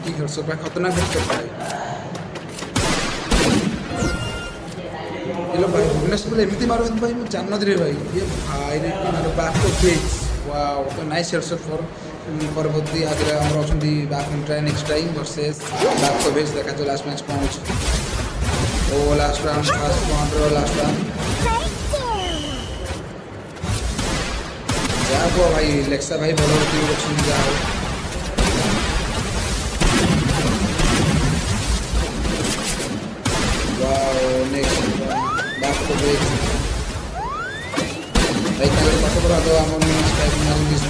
की हेडशॉट भाई खतरनाक हेडशॉट भाई। ये लो भाई भुवनेश्वर एमती मारो भाई मैं जान नी भाई ये भाई रे मारो बैक टू फेस वाओ तो नाइस हेडशॉट फॉर परवर्ती आज आमर अच्छा back try next time versus back to face देखा जो लास्ट मैच कौन ओ last round first round last round जाओ भाई लेक्सा भाई भल टीम रखी जाओ wow next back to face भाई कल पास पर तो हम मिनिट्स टाइम मार दिस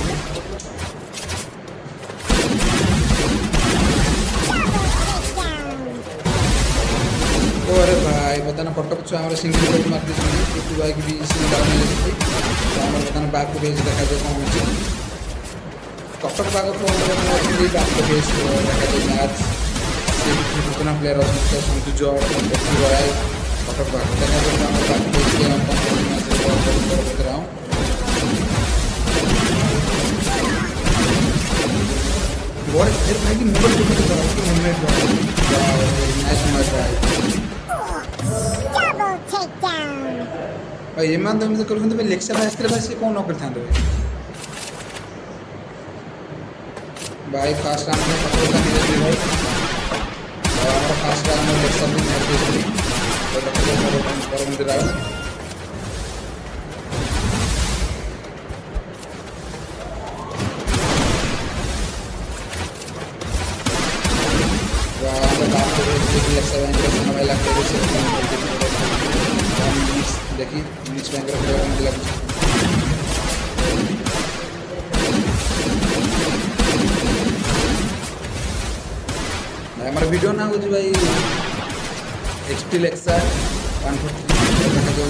अरे भाई बताना कटक छुआ हमारे सिंगल गोल मार दी टुटू भाई की भी सिंगल डाउन ले तो हमारे बताना बैक टू बेस देखा जाए कौन होची कटक बाग को बैक टू बेस देखा जाए मैच से कितना प्लेयर अच्छा संतु जो देखी रहा है कटक बाग देखा जाए हमारे बैक टू बेस के हम मैच रिकॉर्ड कर रहा हूँ बहुत फिर भाई की मोबाइल को मूवमेंट नाइस मैच भाई भाई एमान तो एमती करूँ भाई लेक्सा भाई आसते भाई से कौन न करते भाई फास्ट राउंड में पकड़ नहीं देते भाई और हमारा फास्ट राउंड में लेक्सा भी मार देते तो देखो परमंदिर राउंड लेक्सा बैंक समय लगता है देखिए मिनिट्स बैंक लगे हमारा वीडियो ना हो भाई एक्सपी लेक्सा 143 जो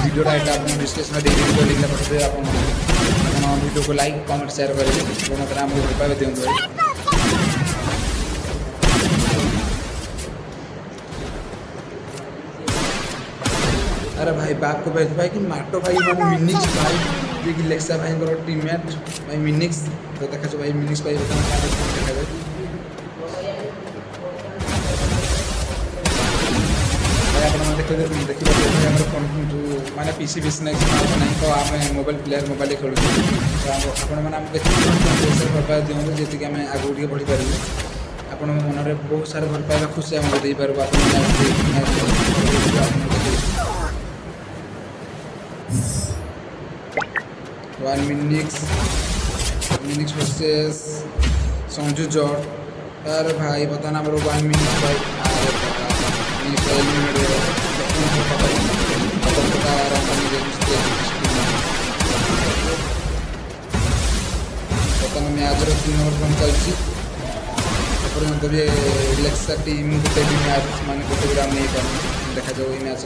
वीडियो डाटा आप डिस्क्रिप्शन में वीडियो लिंक पठे आप वीडियो को लाइक कमेंट शेयर करेंगे तो मतलब आमको भल पाए दिखाते भाई अरे भाई बैक को भेज भाई कि माटो भाई मैंने मिनिक्स भाई जे कि लेक्सा भाई टीममेट भाई मिनिक्स तो देखा भाई मिनिक्स भाई देखा भाई आप देखिए जो मैंने पीसी भी नहीं तो आम मोबाइल प्लेयर मोबाइल खेलु तो आपने देखिए भल पाए दिखाते जी आम आगे टे बढ़ी पारे आप मन में बहुत सारा भल पाइबा खुशी आमको दे पार वन मिनिक्स वर्सेस संजू जॉट अरे भाई बताना मेरे 1 मिनट भाई बताना मैच 3 नंबर रन चलती भी लेक्सा टीम गोटे भी मैच मान गोटे भी रन नहीं पार देखा जाए मैच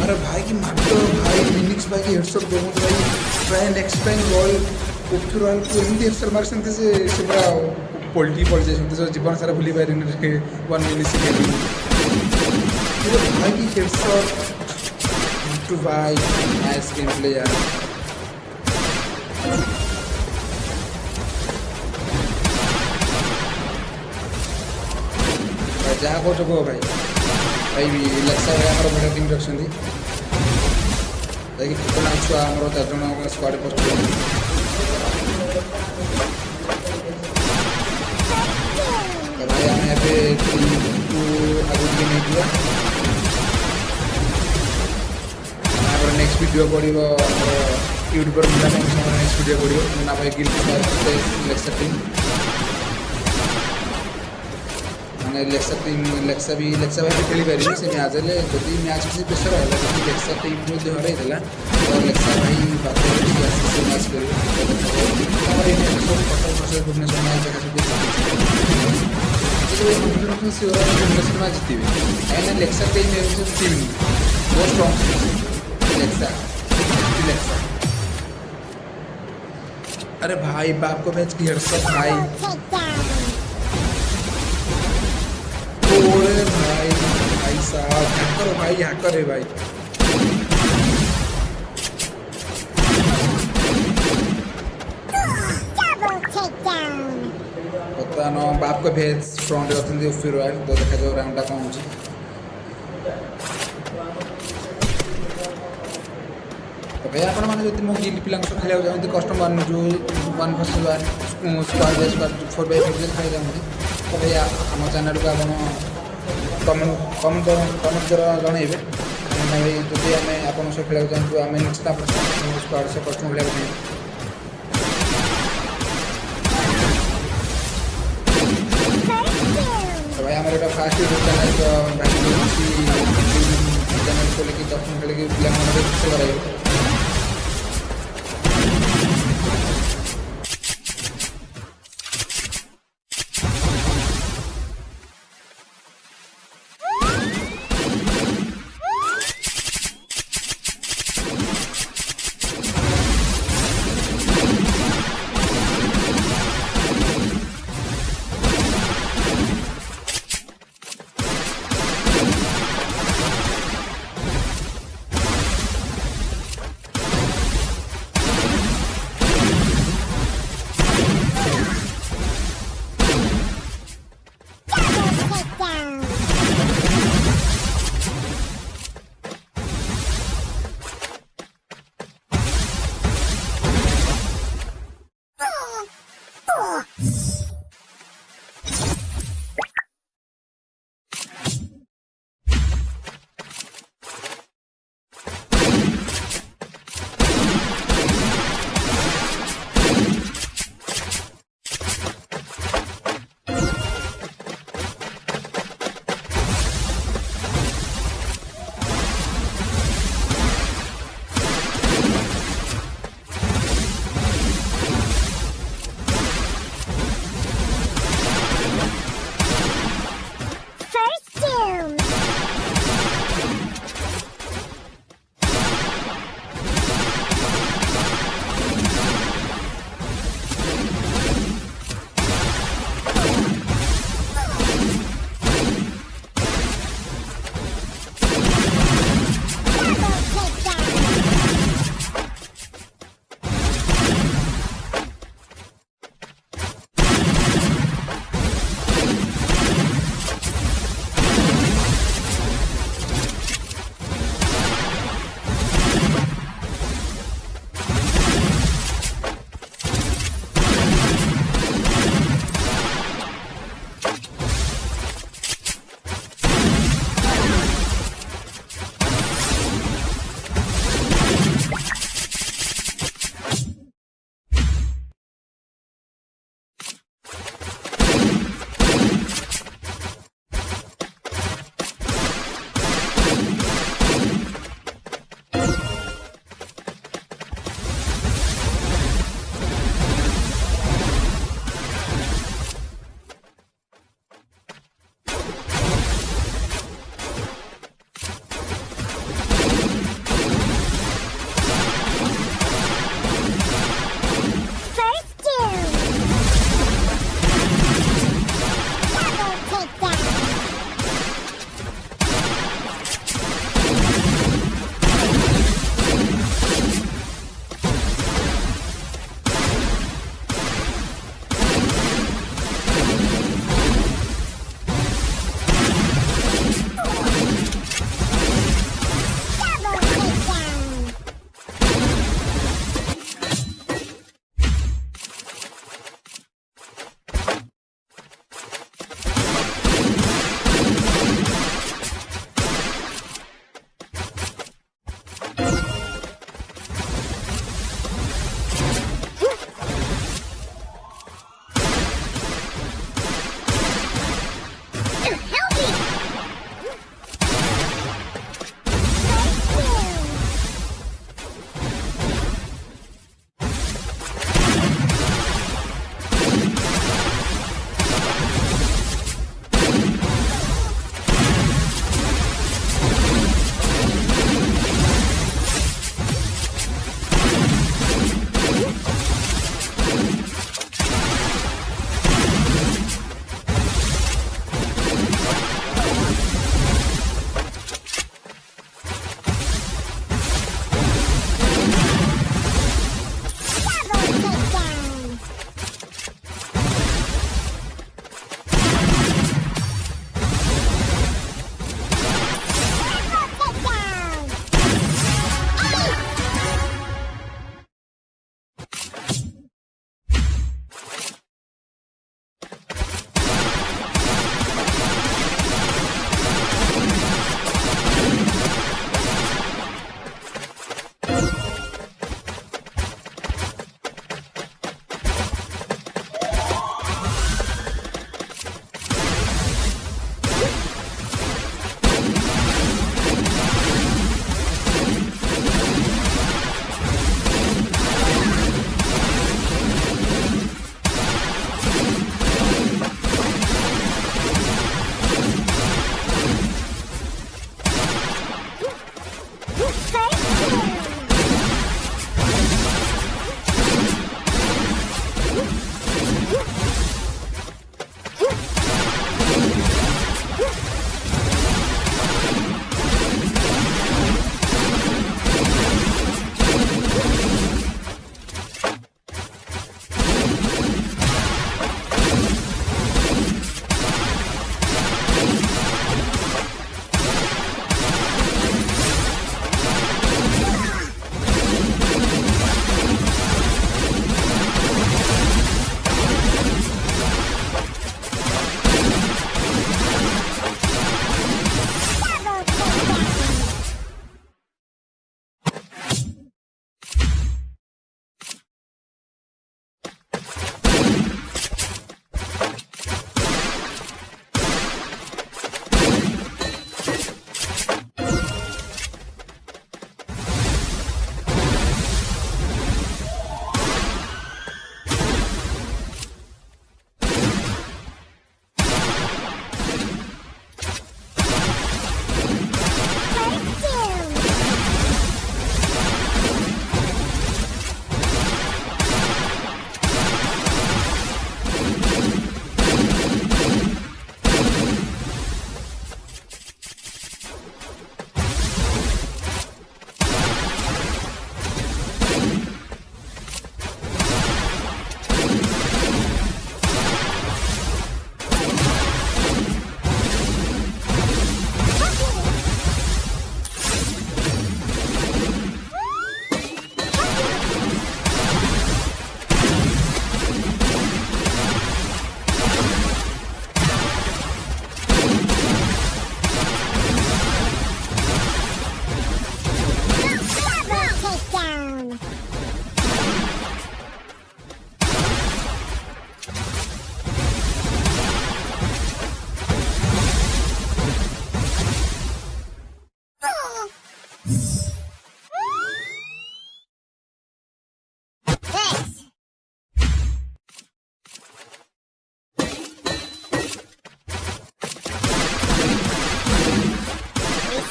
अरे भाई की मारो भाई मिनिक्स भाई की हेडशॉट दोनों भाई ट्राई नेक्स्ट टाइम रॉयल उपचू रॉयल को एमती हेडशॉट मार से पूरा पलटी पड़ जाए जीवन सारा भूली पारे 1 मिनिट से भाई की हेडशॉट टू भाई नाइस गेम प्ले यार जहाँ कह भाई भाई लेक्सा भाई आम बढ़िया टीम रखी खतरनाक छुआ आम 4 जन स्क्वाड पोस्ट भाई आम आगे नहीं जा नेक्स्ट वीडियो पड़ो यूट्यूब नेक्स्ट वीडियो पड़ो ना भाई गिल लेक्सा टीम मैंने लेक्सा भाई खेली पारे से मैच हेल्ले जदि मैच किसी प्रेसर है लेक्सा टीम जो हर तो लेक्सा भाई बात मैच कर भुवनेश्वर मैच भुवनेश्वर मैच जीतवे कहीं लेक्सा टीम टीम बहुत स्ट्रॉन्ग लेक्सा अरे भाई बाप को मैच की हेडशॉट भाई भाई हैकर भाई, हैकर है भाई। ବର୍ତ୍ତମାନ ବାପଙ୍କ ଭେଜ୍ ଫ୍ରଣ୍ଟରେ ଅଛନ୍ତି ଓଫି ରୟାଲ। ତ ଦେଖାଯାଉ ରାଉଣ୍ଡଟା କ'ଣ ହେଉଛି। ଏବେ ଆପଣମାନେ ଯଦି ମୋ ଗିଲ୍ ପିଲାଙ୍କ ସହ ଖେଳିବାକୁ ଚାହୁଁଛନ୍ତି, କଷ୍ଟମର ଯେଉଁ 1vs1 squad Bai squad 4x4 ଖେଳିବାକୁ ଚାହୁଁଛନ୍ତି, ତେବେ ଆମ ଚ୍ୟାନେଲକୁ ଆପଣ କମେଣ୍ଟ ଦ୍ୱାରା ଜଣାଇବେ। ଭାଇ ଯଦି ଆମେ ଆପଣଙ୍କ ସହ ଖେଳିବାକୁ ଚାହୁଁଛୁ, ଆମେ ନିଶ୍ଚିତ ଆପଣଙ୍କ ସ୍କ୍ୱାଡ୍ ସହ କଷ୍ଟମର ଖେଳିବାକୁ ଚାହିଁବୁ। भाई आम एटा फास्ट यूट्यूब चैनल तो भाई चैनल खोलिकी दर्शन खेलिकी पिला खुशी कराइए।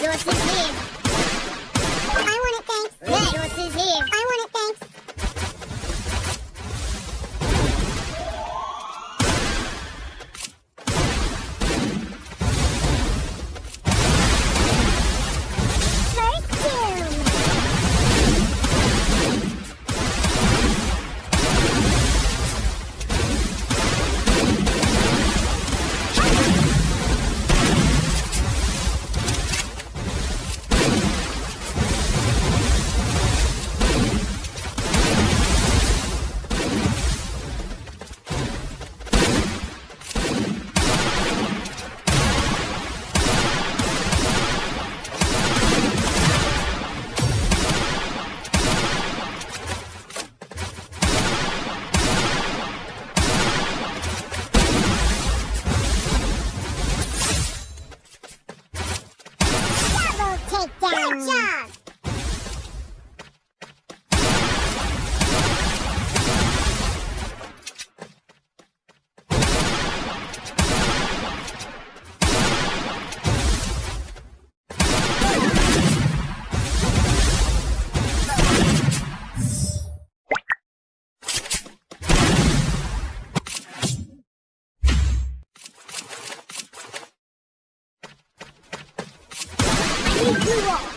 Resources here. I want it, thanks. Resources here. I want it, thanks. First doom. Double takedown. Good job. I need blue wall.